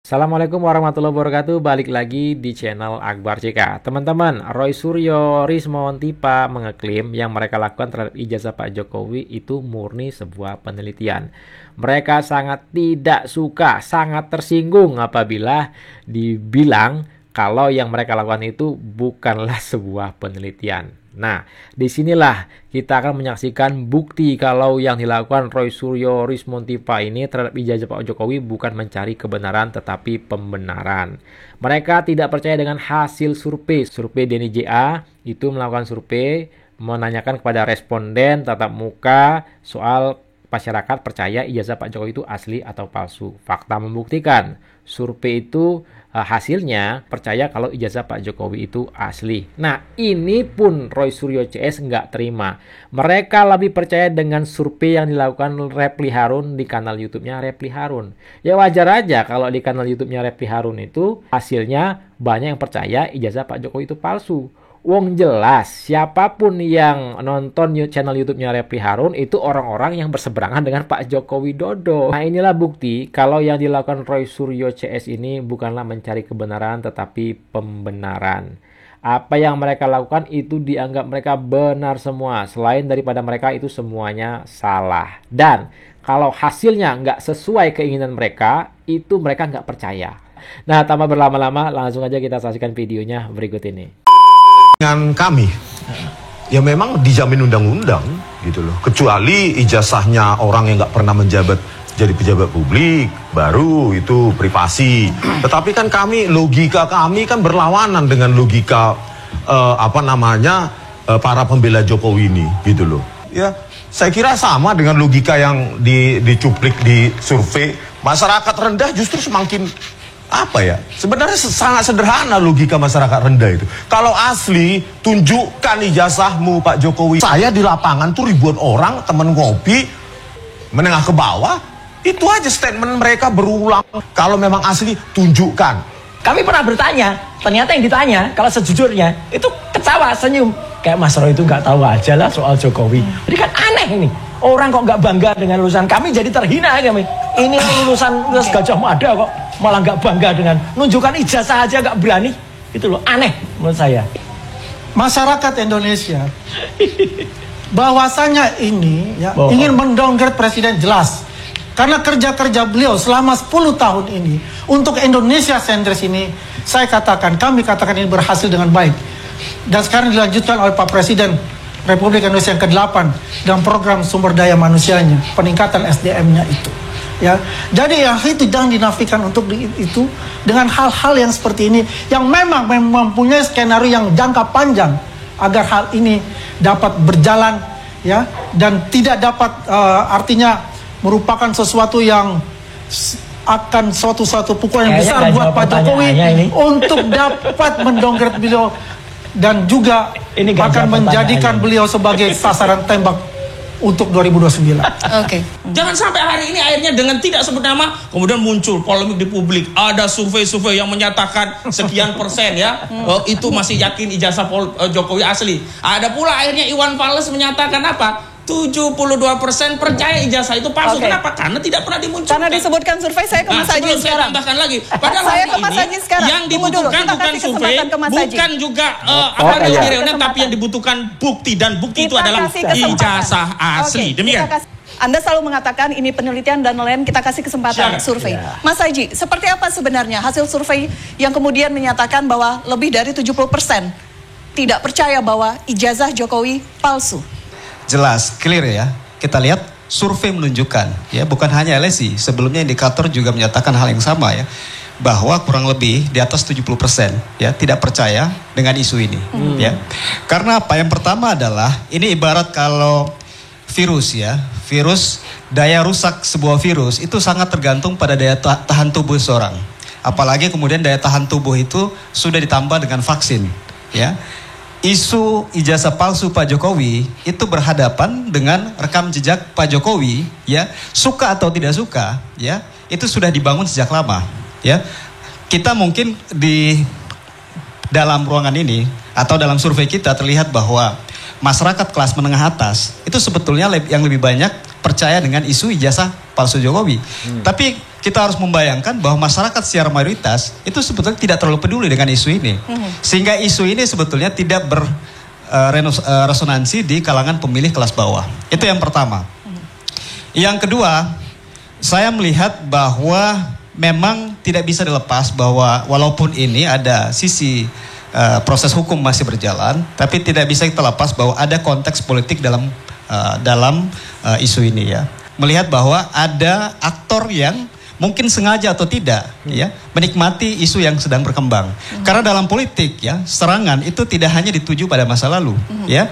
Assalamualaikum warahmatullahi wabarakatuh. Balik lagi di channel Akbar CK. Teman-teman, Roy Suryo, Risma Ontipa mengeklaim yang mereka lakukan terhadap ijazah Pak Jokowi itu murni sebuah penelitian. Mereka sangat tidak suka, sangat tersinggung apabila dibilang kalau yang mereka lakukan itu bukanlah sebuah penelitian. Nah, disinilah kita akan menyaksikan bukti kalau yang dilakukan Roy Suryo, Risma Ontipa ini terhadap ijazah Pak Jokowi bukan mencari kebenaran tetapi pembenaran. Mereka tidak percaya dengan hasil survei. Survei Denny JA itu melakukan survei menanyakan kepada responden tatap muka soal masyarakat percaya ijazah Pak Jokowi itu asli atau palsu. Fakta membuktikan survei itu hasilnya percaya kalau ijazah Pak Jokowi itu asli. Nah, ini pun Roy Suryo CS nggak terima. Mereka lebih percaya dengan survei yang dilakukan Refly Harun di kanal YouTube-nya Refly Harun. Ya wajar aja kalau di kanal YouTube-nya Refly Harun itu hasilnya banyak yang percaya ijazah Pak Jokowi itu palsu. Wong jelas siapapun yang nonton channel YouTube-nya Refly Harun itu orang-orang yang berseberangan dengan Pak Joko Widodo. Nah, inilah bukti kalau yang dilakukan Roy Suryo CS ini bukanlah mencari kebenaran tetapi pembenaran. Apa yang mereka lakukan itu dianggap mereka benar semua. Selain daripada mereka itu semuanya salah. Dan kalau hasilnya nggak sesuai keinginan mereka, itu mereka nggak percaya. Nah, tanpa berlama-lama langsung aja kita saksikan videonya berikut ini. Dengan kami, ya memang dijamin undang-undang gitu loh. Kecuali ijazahnya orang yang nggak pernah menjabat jadi pejabat publik, baru itu privasi. Tetapi kan logika kami kan berlawanan dengan logika para pembela Jokowi ini gitu loh. Ya, saya kira sama dengan logika yang dicuplik di survei. Masyarakat rendah justru semakin sebenarnya sangat sederhana logika masyarakat rendah itu. Kalau asli, tunjukkan ijazahmu Pak Jokowi. Saya di lapangan tuh ribuan orang, temen ngopi, menengah ke bawah, itu aja statement mereka berulang. Kalau memang asli, tunjukkan. Kami pernah bertanya, ternyata yang ditanya, kalau sejujurnya, itu ketawa, senyum. Kayak Mas Roy itu nggak tahu aja lah soal Jokowi. Jadi kan aneh ini. Orang kok nggak bangga dengan lulusan kami jadi terhina kami. Ini lulusan Gajah Mada kok malah nggak bangga dengan nunjukkan ijazah aja nggak berani. Itu loh aneh menurut saya. Masyarakat Indonesia bahwasanya ini ingin mendowngrade presiden jelas. Karena kerja-kerja beliau selama 10 tahun ini untuk Indonesia sentris ini, kami katakan ini berhasil dengan baik. Dan sekarang dilanjutkan oleh Pak Presiden Republik Indonesia yang ke-8 dengan program sumber daya manusianya, peningkatan SDM-nya itu. Ya, jadi yang itu jangan dinafikan untuk itu dengan hal-hal yang seperti ini yang memang mempunyai skenario yang jangka panjang agar hal ini dapat berjalan ya dan tidak dapat artinya merupakan sesuatu yang akan suatu pukulan yang besar buat Pak Jokowi untuk dapat mendongkrak beliau dan juga akan menjadikan beliau sebagai sasaran tembak untuk 2029. Oke. Jangan sampai hari ini akhirnya dengan tidak sebut nama kemudian muncul polemik di publik. Ada survei-survei yang menyatakan sekian persen ya itu masih yakin ijazah Jokowi asli. Ada pula akhirnya Iwan Fals menyatakan apa? 72% percaya ijazah itu palsu. Kenapa? Karena tidak pernah dimunculkan. Karena disebutkan survei. Saya ke Mas Haji sekarang. Saya tambahkan lagi. Padahal saya hari ke Mas Haji sekarang. Yang dibutuhkan bukan survei, bukan juga reunian, tapi yang dibutuhkan bukti, dan bukti itu adalah ijazah asli. Demikian. Anda selalu mengatakan ini penelitian dan lain, kita kasih kesempatan survei. Mas Haji, seperti apa sebenarnya hasil survei yang kemudian menyatakan bahwa lebih dari 70% tidak percaya bahwa ijazah Jokowi palsu? Jelas, clear ya. Kita lihat survei menunjukkan ya, bukan hanya LSI, sebelumnya indikator juga menyatakan hal yang sama ya, bahwa kurang lebih di atas 70% ya tidak percaya dengan isu ini ya. Karena apa? Yang pertama adalah ini ibarat kalau virus ya, virus, daya rusak sebuah virus itu sangat tergantung pada daya tahan tubuh seorang. Apalagi kemudian daya tahan tubuh itu sudah ditambah dengan vaksin ya. Isu ijazah palsu Pak Jokowi itu berhadapan dengan rekam jejak Pak Jokowi ya, suka atau tidak suka ya, itu sudah dibangun sejak lama ya. Kita mungkin di dalam ruangan ini atau dalam survei kita terlihat bahwa masyarakat kelas menengah atas itu sebetulnya yang lebih banyak percaya dengan isu ijazah palsu Jokowi. Tapi kita harus membayangkan bahwa masyarakat secara mayoritas itu sebetulnya tidak terlalu peduli dengan isu ini. Sehingga isu ini sebetulnya tidak resonansi di kalangan pemilih kelas bawah. Itu yang pertama. Yang kedua, saya melihat bahwa memang tidak bisa dilepas bahwa walaupun ini ada sisi proses hukum masih berjalan, tapi tidak bisa kita lepas bahwa ada konteks politik dalam isu ini ya. Melihat bahwa ada aktor yang mungkin sengaja atau tidak ya menikmati isu yang sedang berkembang. Karena dalam politik ya, serangan itu tidak hanya dituju pada masa lalu ya.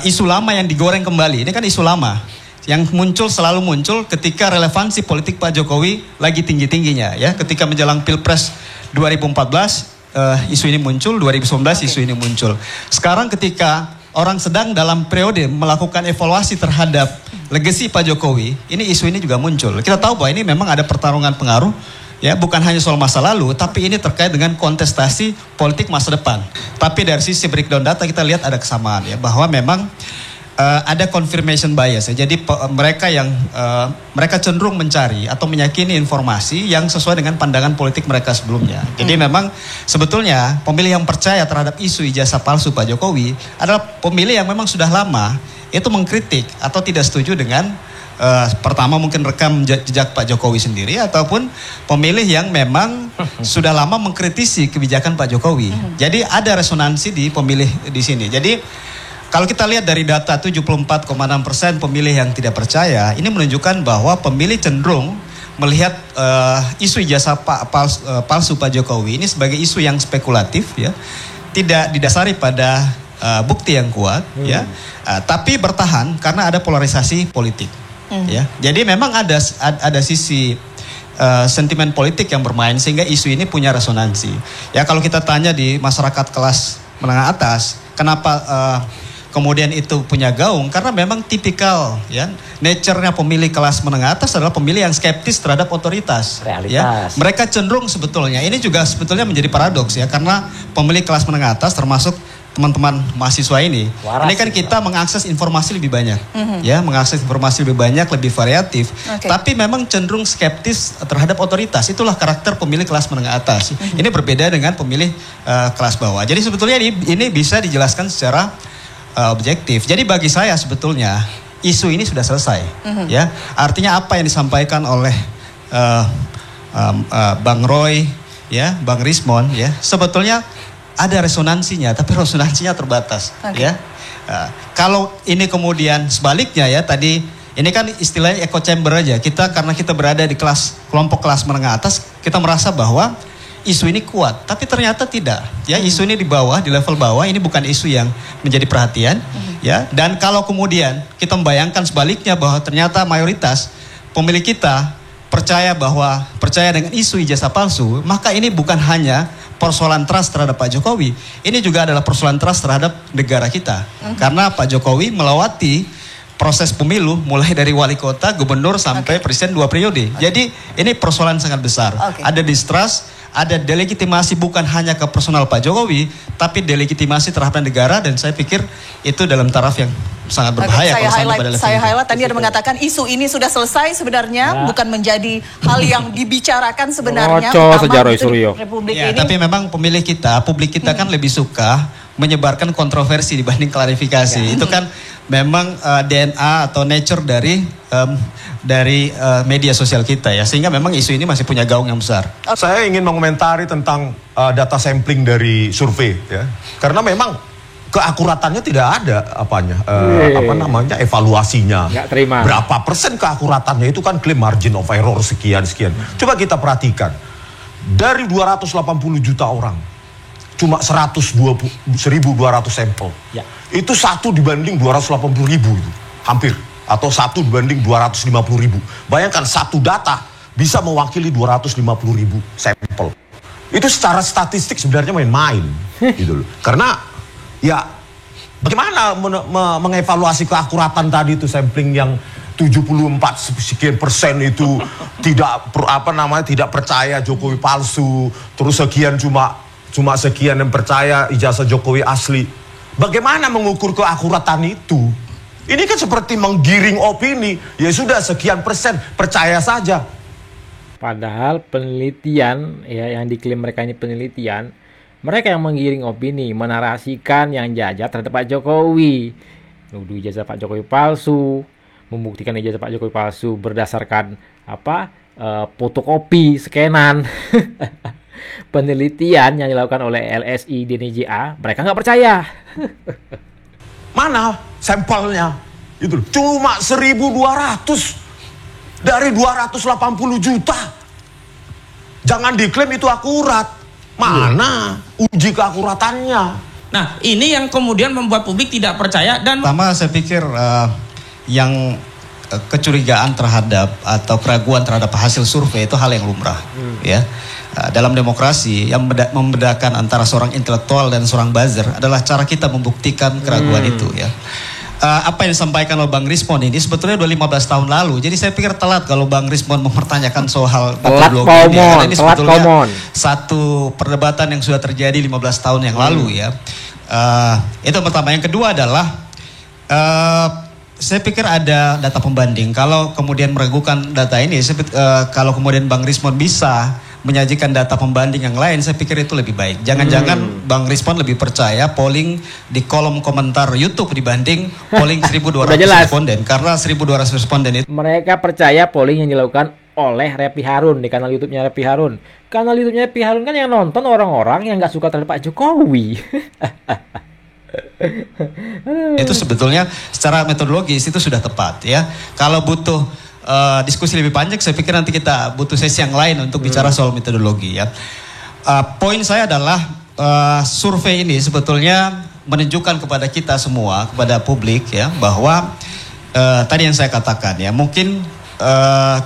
Isu lama yang digoreng kembali, ini kan isu lama yang selalu muncul ketika relevansi politik Pak Jokowi lagi tinggi-tingginya ya. Ketika menjelang Pilpres 2014 isu ini muncul, 2019 isu ini muncul. Sekarang ketika orang sedang dalam periode melakukan evaluasi terhadap legasi Pak Jokowi, ini isu ini juga muncul. Kita tahu bahwa ini memang ada pertarungan pengaruh, ya bukan hanya soal masa lalu, tapi ini terkait dengan kontestasi politik masa depan. Tapi dari sisi breakdown data kita lihat ada kesamaan ya, bahwa memang ada confirmation bias ya. Jadi mereka cenderung mencari atau meyakini informasi yang sesuai dengan pandangan politik mereka sebelumnya. Jadi memang sebetulnya pemilih yang percaya terhadap isu ijazah palsu Pak Jokowi adalah pemilih yang memang sudah lama itu mengkritik atau tidak setuju dengan pertama mungkin rekam jejak Pak Jokowi sendiri, ataupun pemilih yang memang sudah lama mengkritisi kebijakan Pak Jokowi. Jadi ada resonansi di pemilih di sini. Jadi kalau kita lihat dari data 74,6% pemilih yang tidak percaya, ini menunjukkan bahwa pemilih cenderung melihat isu ijazah palsu Pak Jokowi ini sebagai isu yang spekulatif ya, tidak didasari pada bukti yang kuat ya, tapi bertahan karena ada polarisasi politik ya. Jadi memang ada sisi sentimen politik yang bermain sehingga isu ini punya resonansi ya. Kalau kita tanya di masyarakat kelas menengah atas, kenapa kemudian itu punya gaung? Karena memang tipikal ya, nature-nya pemilih kelas menengah atas adalah pemilih yang skeptis terhadap otoritas. Ya. Mereka cenderung sebetulnya, ini juga sebetulnya menjadi paradoks ya, karena pemilih kelas menengah atas termasuk teman-teman mahasiswa ini kan kita mengakses informasi lebih banyak ya, mengakses informasi lebih banyak, lebih variatif, tapi memang cenderung skeptis terhadap otoritas. Itulah karakter pemilih kelas menengah atas. Ini berbeda dengan pemilih kelas bawah. Jadi sebetulnya ini bisa dijelaskan secara objektif. Jadi bagi saya sebetulnya isu ini sudah selesai ya. Artinya apa yang disampaikan oleh Bang Roy ya, Bang Rismon ya, sebetulnya ada resonansinya, tapi resonansinya terbatas ya. Kalau ini kemudian sebaliknya ya, tadi ini kan istilahnya echo chamber aja. Karena kita berada di kelompok kelas menengah atas, kita merasa bahwa isu ini kuat, tapi ternyata tidak. Ya, isu ini di bawah, di level bawah, ini bukan isu yang menjadi perhatian. Ya, dan kalau kemudian kita membayangkan sebaliknya bahwa ternyata mayoritas pemilih kita percaya dengan isu ijazah palsu, maka ini bukan hanya persoalan trust terhadap Pak Jokowi, ini juga adalah persoalan trust terhadap negara kita. Karena Pak Jokowi melewati proses pemilu mulai dari wali kota, gubernur sampai presiden 2 periode. Jadi ini persoalan sangat besar. Ada distrust, ada delegitimasi bukan hanya ke personal Pak Jokowi, tapi delegitimasi terhadap negara, dan saya pikir itu dalam taraf yang sangat berbahaya. Saya highlight tadi ada mengatakan isu ini sudah selesai sebenarnya, bukan menjadi hal yang dibicarakan sebenarnya. Republik ini. Tapi memang publik kita kan lebih suka menyebarkan kontroversi dibanding klarifikasi. Itu kan memang DNA atau nature dari media sosial kita ya, sehingga memang isu ini masih punya gaung yang besar. Saya ingin mengomentari tentang data sampling dari survei ya, karena memang keakuratannya tidak ada evaluasinya. Berapa persen keakuratannya, itu kan klaim margin of error sekian. Coba kita perhatikan, dari 280 juta orang cuma 1.200 sampel. Itu 1 dibanding 280.000 itu, hampir. Atau 1 dibanding 250.000. Bayangkan satu data bisa mewakili 250.000 sampel. Itu secara statistik sebenarnya main-main gitu loh. Karena ya bagaimana mengevaluasi keakuratan tadi itu, sampling yang 74 sekian persen itu tidak percaya Jokowi palsu, terus sekian cuma sekian yang percaya ijazah Jokowi asli. Bagaimana mengukur keakuratan itu? Ini kan seperti menggiring opini. Ya sudah, sekian persen percaya saja. Padahal penelitian ya yang diklaim mereka ini penelitian, mereka yang menggiring opini, menarasikan yang jajar terhadap Pak Jokowi. Nuduh ijazah Pak Jokowi palsu, membuktikan ijazah Pak Jokowi palsu berdasarkan fotokopi scanan. Penelitian yang dilakukan oleh LSI DNIJA, mereka nggak percaya. Mana sampelnya? Itu cuma 1.200 dari 280 juta. Jangan diklaim itu akurat. Mana uji keakuratannya? Nah, ini yang kemudian membuat publik tidak percaya. Dan pertama saya pikir yang kecurigaan terhadap atau keraguan terhadap hasil survei itu hal yang lumrah, ya. Dalam demokrasi yang membedakan antara seorang intelektual dan seorang buzzer adalah cara kita membuktikan keraguan itu, ya. Apa yang disampaikan oleh Bang Rismond ini sebetulnya udah 15 tahun lalu. Jadi saya pikir telat kalau Bang Rismond mempertanyakan soal metodologi ini. Karena ini sebetulnya satu perdebatan yang sudah terjadi 15 tahun yang lalu, ya. Itu yang pertama. Yang kedua adalah saya pikir ada data pembanding. Kalau kemudian meragukan data ini, kalau kemudian Bang Rismond bisa menyajikan data pembanding yang lain, saya pikir itu lebih baik. Jangan-jangan Bang Rismond lebih percaya polling di kolom komentar YouTube dibanding polling 1.200 responden. Karena 1.200 responden itu mereka percaya polling yang dilakukan oleh Repi Harun di kanal YouTube-nya Repi Harun. Kanal YouTube-nya Repi Harun kan yang nonton orang-orang yang nggak suka terhadap Pak Jokowi. Itu sebetulnya secara metodologis itu sudah tepat, ya. Kalau butuh diskusi lebih panjang, saya pikir nanti kita butuh sesi yang lain untuk bicara soal metodologi, ya. Poin saya adalah survei ini sebetulnya menunjukkan kepada kita semua, kepada publik, ya, bahwa tadi yang saya katakan, ya, mungkin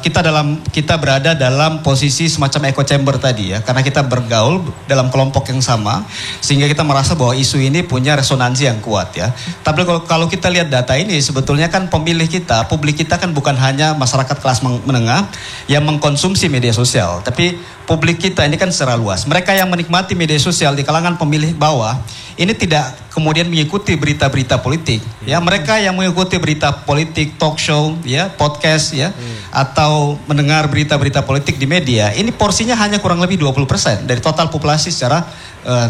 kita berada dalam posisi semacam echo chamber tadi, ya, karena kita bergaul dalam kelompok yang sama sehingga kita merasa bahwa isu ini punya resonansi yang kuat, ya. Tapi kalau kita lihat data ini sebetulnya kan pemilih kita, publik kita kan bukan hanya masyarakat kelas menengah yang mengkonsumsi media sosial, tapi publik kita ini kan secara luas. Mereka yang menikmati media sosial di kalangan pemilih bawah ini tidak kemudian mengikuti berita-berita politik, ya. Mereka yang mengikuti berita politik, talk show, ya, podcast, ya, atau mendengar berita-berita politik di media, ini porsinya hanya kurang lebih 20% dari total populasi secara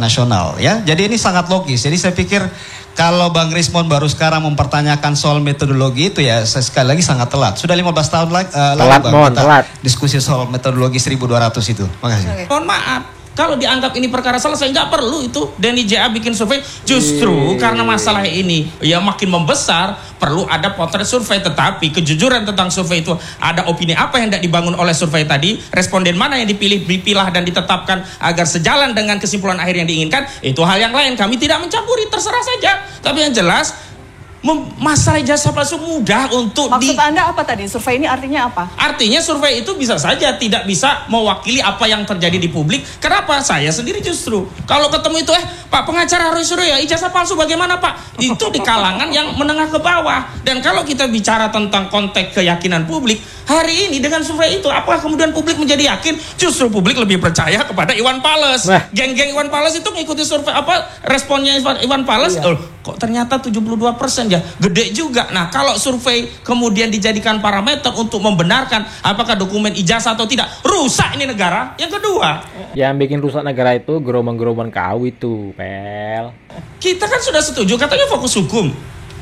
nasional, ya. Jadi ini sangat logis. Jadi saya pikir kalau Bang Rismond baru sekarang mempertanyakan soal metodologi itu, ya, sekali lagi sangat telat. Sudah 15 tahun lalu Bang, kita diskusi soal metodologi 1.200 itu. Makasih. Mohon maaf, kalau dianggap ini perkara selesai, nggak perlu itu DNIJA bikin survei. Justru karena masalah ini ya makin membesar, perlu ada potret survei. Tetapi kejujuran tentang survei itu, ada opini apa yang tidak dibangun oleh survei tadi, responden mana yang dipilah dan ditetapkan agar sejalan dengan kesimpulan akhir yang diinginkan, itu hal yang lain. Kami tidak mencampuri, terserah saja. Tapi yang jelas masalah ijazah palsu mudah untuk Maksud Anda apa tadi? Survei ini artinya apa? Artinya survei itu bisa saja tidak bisa mewakili apa yang terjadi di publik. Kenapa? Saya sendiri justru kalau ketemu itu, Pak pengacara Roy Suryo, ya, ijazah palsu bagaimana Pak? Itu di kalangan yang menengah ke bawah. Dan kalau kita bicara tentang konteks keyakinan publik, hari ini dengan survei itu, apakah kemudian publik menjadi yakin? Justru publik lebih percaya kepada Iwan Fals. Geng-geng Iwan Fals itu mengikuti survei responnya Iwan Fals, kok ternyata 72%, ya, gede juga. Nah, kalau survei kemudian dijadikan parameter untuk membenarkan apakah dokumen ijazah atau tidak, rusak ini negara. Yang kedua, yang bikin rusak negara itu gerombolan-gerombolan KAU itu, Pel. Kita kan sudah setuju katanya fokus hukum.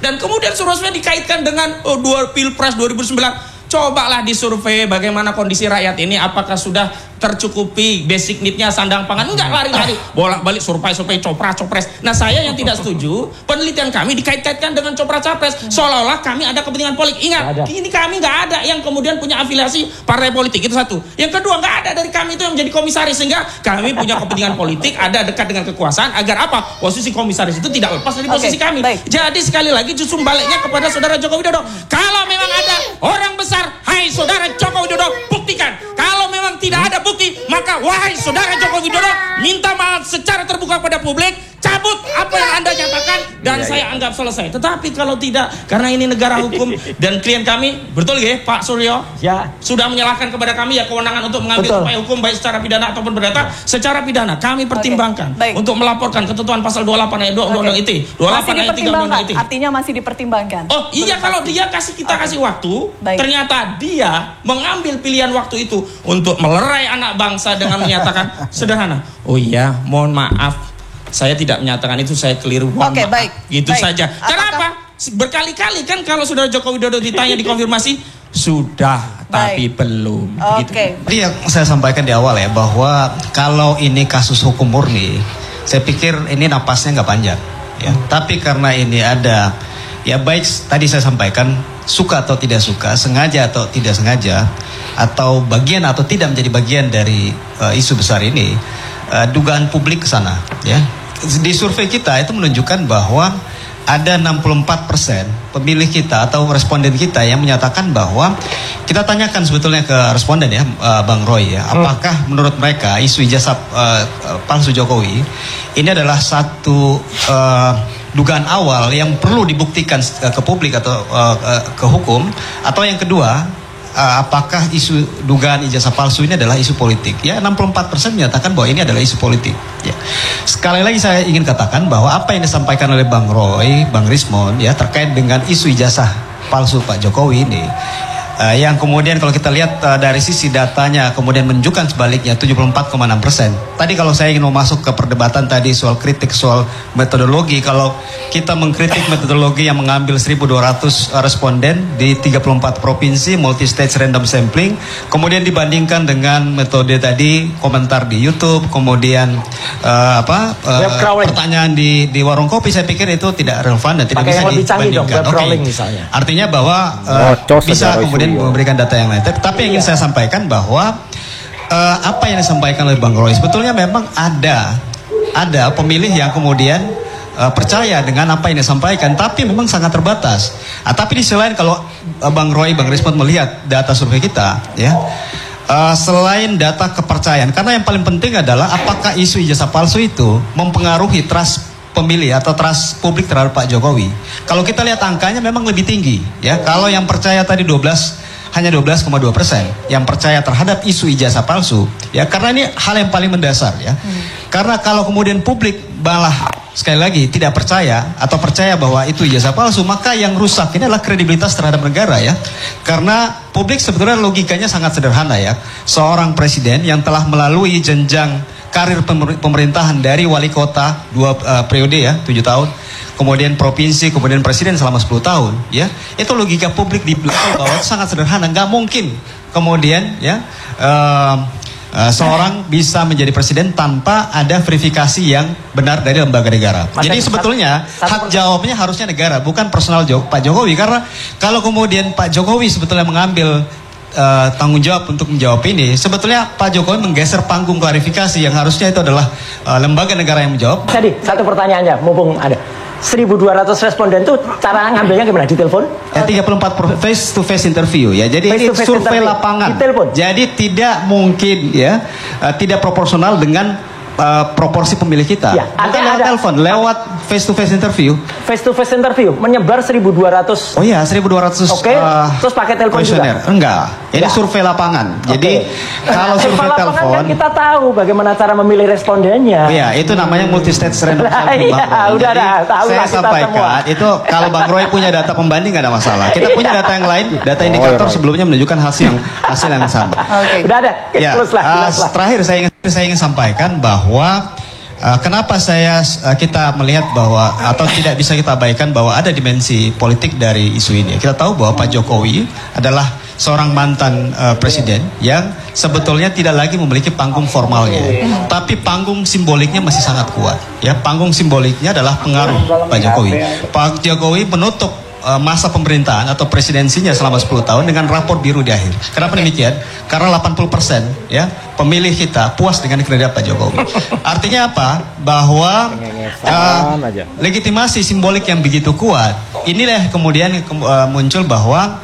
Dan kemudian survei dikaitkan dengan Pilpres 2009. Cobalah disurvei bagaimana kondisi rakyat ini, apakah sudah tercukupi basic need-nya, sandang pangan. Enggak, lari-lari bolak-balik survei copras-copres. Nah, saya yang tidak setuju penelitian kami dikait-kaitkan dengan copras-capres, seolah-olah kami ada kepentingan politik. Ingat, ini kami nggak ada yang kemudian punya afiliasi partai politik, itu satu. Yang kedua, nggak ada dari kami itu yang menjadi komisaris, sehingga kami punya kepentingan politik, ada dekat dengan kekuasaan, agar apa? Posisi komisaris itu tidak lepas dari posisi kami. Jadi sekali lagi justru baliknya kepada saudara Joko Widodo. Kalau memang ada orang besar, hai saudara Joko Widodo, buktikan. Kalau memang tidak ada bukti, maka wahai saudara Joko Widodo, minta maaf secara terbuka pada publik. cabut apa yang Anda nyatakan dan saya anggap selesai. Tetapi kalau tidak, karena ini negara hukum dan klien kami, betul ya Pak Suryo? Ya. Sudah menyalahkan kepada kami ya kewenangan untuk mengambil upaya hukum baik secara pidana ataupun perdata. Secara pidana kami pertimbangkan untuk melaporkan ketentuan pasal 28 ayat 2 Undang-Undang ITE. 28 ayat 3 Undang-Undang ITE. Artinya masih dipertimbangkan. Oh iya, kalau dia kita kasih waktu, ternyata dia mengambil pilihan waktu itu untuk melerai anak bangsa dengan menyatakan sederhana. Oh iya, mohon maaf, saya tidak menyatakan itu, saya keliru. Oke, baik. Gitu saja. Kenapa? Berkali-kali kan kalau Saudara Joko Widodo ditanya dikonfirmasi, sudah, tapi belum. Oke. Jadi yang saya sampaikan di awal ya, bahwa kalau ini kasus hukum murni, saya pikir ini napasnya nggak panjang. Ya. Tapi karena ini ada, ya baik tadi saya sampaikan, suka atau tidak suka, sengaja atau tidak sengaja, atau bagian atau tidak menjadi bagian dari isu besar ini, dugaan publik ke sana. Ya. Di survei kita itu menunjukkan bahwa ada 64% pemilih kita atau responden kita yang menyatakan bahwa, kita tanyakan sebetulnya ke responden ya, Bang Roy ya, apakah menurut mereka isu ijazah palsu Jokowi ini adalah satu dugaan awal yang perlu dibuktikan ke publik atau ke hukum, atau yang kedua, apakah isu dugaan ijazah palsu ini adalah isu politik? Ya, 64% menyatakan bahwa ini adalah isu politik. Ya. Sekali lagi saya ingin katakan bahwa apa yang disampaikan oleh Bang Roy, Bang Rismond ya terkait dengan isu ijazah palsu Pak Jokowi ini, yang kemudian kalau kita lihat dari sisi datanya kemudian menunjukkan sebaliknya 74,6%. Tadi kalau saya ingin masuk ke perdebatan tadi soal kritik soal metodologi, kalau kita mengkritik metodologi yang mengambil 1.200 responden di 34 provinsi, multi-stage random sampling, kemudian dibandingkan dengan metode tadi komentar di YouTube, kemudian pertanyaan di warung kopi, saya pikir itu tidak relevan dan tidak bisa dibandingkan. Misalnya. Artinya bahwa bisa kemudian memberikan data yang lain. Tapi yang ingin saya sampaikan bahwa apa yang disampaikan oleh Bang Roy, sebetulnya memang ada pemilih yang kemudian percaya dengan apa yang disampaikan, tapi memang sangat terbatas. Tapi di sisi lain kalau Bang Roy, Bang Rismond melihat data survei kita, ya, selain data kepercayaan, karena yang paling penting adalah apakah isu ijazah palsu itu mempengaruhi trust pemilih atau trust publik terhadap Pak Jokowi. Kalau kita lihat angkanya memang lebih tinggi, ya. Kalau yang percaya tadi hanya 12,2% yang percaya terhadap isu ijazah palsu, ya, karena ini hal yang paling mendasar, ya. Karena kalau kemudian publik malah sekali lagi tidak percaya atau percaya bahwa itu ijazah palsu, maka yang rusak ini adalah kredibilitas terhadap negara, ya. Karena publik sebetulnya logikanya sangat sederhana, ya. Seorang presiden yang telah melalui jenjang karir pemerintahan dari wali kota 2 periode, ya, 7 tahun, kemudian provinsi, kemudian presiden selama 10 tahun, ya, itu logika publik di level bawah itu sangat sederhana. Nggak mungkin kemudian, ya, seorang bisa menjadi presiden tanpa ada verifikasi yang benar dari lembaga negara. Jadi sebetulnya hak jawabnya harusnya negara, bukan personal Pak Jokowi. Karena kalau kemudian Pak Jokowi sebetulnya mengambil tanggung jawab untuk menjawab ini, sebetulnya Pak Jokowi menggeser panggung klarifikasi yang harusnya itu adalah lembaga negara yang menjawab. Tadi satu pertanyaannya, mumpung ada 1.200 responden tuh cara ngambilnya gimana? Di telepon? Ya, 34 face to face interview, ya. Jadi ini survei lapangan. Jadi tidak mungkin, ya, tidak proporsional dengan proporsi pemilih kita. Ya, bukan lewat telepon, lewat face to face interview. Face to face interview menyebar 1.200. Oh iya, 1.200. Oke. Terus pakai telepon juga? Enggak. Ini survei lapangan. Jadi kalau survei telepon kan kita tahu bagaimana cara memilih respondennya. Iya, itu namanya multi stage random sampling. Saya sampaikan itu kalau Bang Roy punya data pembanding nggak ada masalah. Kita punya data yang lain, data indikator sebelumnya menunjukkan hasil yang sama. Udah ada. Ya, terakhir saya ingin sampaikan bahwa kenapa kita melihat bahwa atau tidak bisa kita abaikan bahwa ada dimensi politik dari isu ini. Kita tahu bahwa Pak Jokowi adalah seorang mantan presiden yang sebetulnya tidak lagi memiliki panggung formalnya, tapi panggung simboliknya masih sangat kuat. Ya, panggung simboliknya adalah pengaruh Pak Jokowi. Pak Jokowi menutup masa pemerintahan atau presidensinya selama 10 tahun dengan rapor biru di akhir. Kenapa demikian? Karena 80% ya pemilih kita puas dengan kinerja Pak Jokowi. Artinya apa? Bahwa legitimasi simbolik yang begitu kuat, inilah kemudian muncul bahwa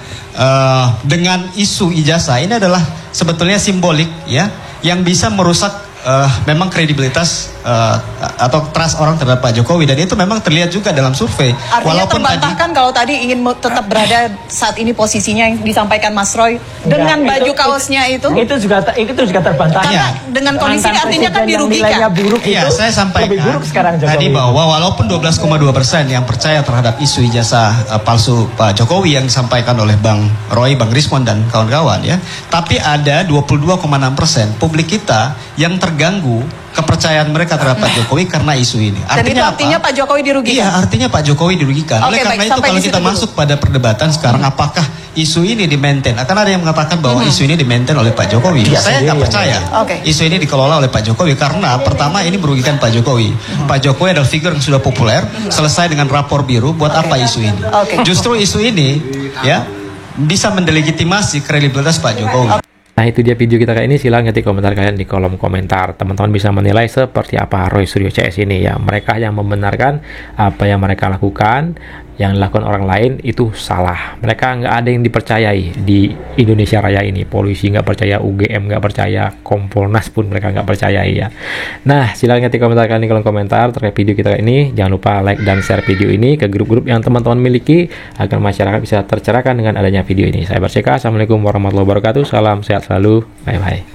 dengan isu ijazah ini adalah sebetulnya simbolik, ya, yang bisa merusak memang kredibilitas atau trust orang terhadap Pak Jokowi, dan itu memang terlihat juga dalam survei. Artinya terbantahkan kalau tadi ingin tetap berada saat ini posisinya yang disampaikan Mas Roy dengan baju kaosnya itu juga terbantahkan. karena dengan kondisi ini artinya kan dirugikan. Buruk Iya, itu saya sampaikan lebih buruk sekarang Jokowi. tadi bahwa walaupun 12,2% yang percaya terhadap isu ijazah palsu Pak Jokowi yang disampaikan oleh Bang Roy, Bang Rismon dan kawan-kawan ya, tapi ada 22,6% publik kita yang terganggu kepercayaan mereka terhadap Pak Jokowi karena isu ini. Dan itu artinya Pak Jokowi dirugikan. Iya, artinya Pak Jokowi dirugikan. Oleh karena itu kalau kita masuk pada perdebatan sekarang, apakah isu ini di-maintain? Akan ada yang mengatakan bahwa isu ini di-maintain oleh Pak Jokowi. Saya nggak percaya isu ini dikelola oleh Pak Jokowi, karena pertama ini merugikan Pak Jokowi. Pak Jokowi adalah figur yang sudah populer, selesai dengan rapor biru, buat apa isu ini? Justru isu ini ya bisa mendelegitimasi kredibilitas Pak Jokowi. Nah, itu dia video kita kali ini. Silahkan ketik komentar kalian di kolom komentar. Teman-teman bisa menilai seperti apa Roy Suryo CS ini ya. Mereka yang membenarkan apa yang mereka lakukan, yang dilakukan orang lain itu salah. Mereka nggak ada yang dipercayai di Indonesia Raya ini. Polisi nggak percaya, UGM nggak percaya, Kompolnas pun mereka nggak percayai ya. Nah, silahkan ketik komentar kalian di kolom komentar terkait video kita kali ini. Jangan lupa like dan share video ini ke grup-grup yang teman-teman miliki agar masyarakat bisa tercerahkan dengan adanya video ini. Saya Barceka. Assalamualaikum warahmatullahi wabarakatuh. Salam sehat selalu. Bye-bye.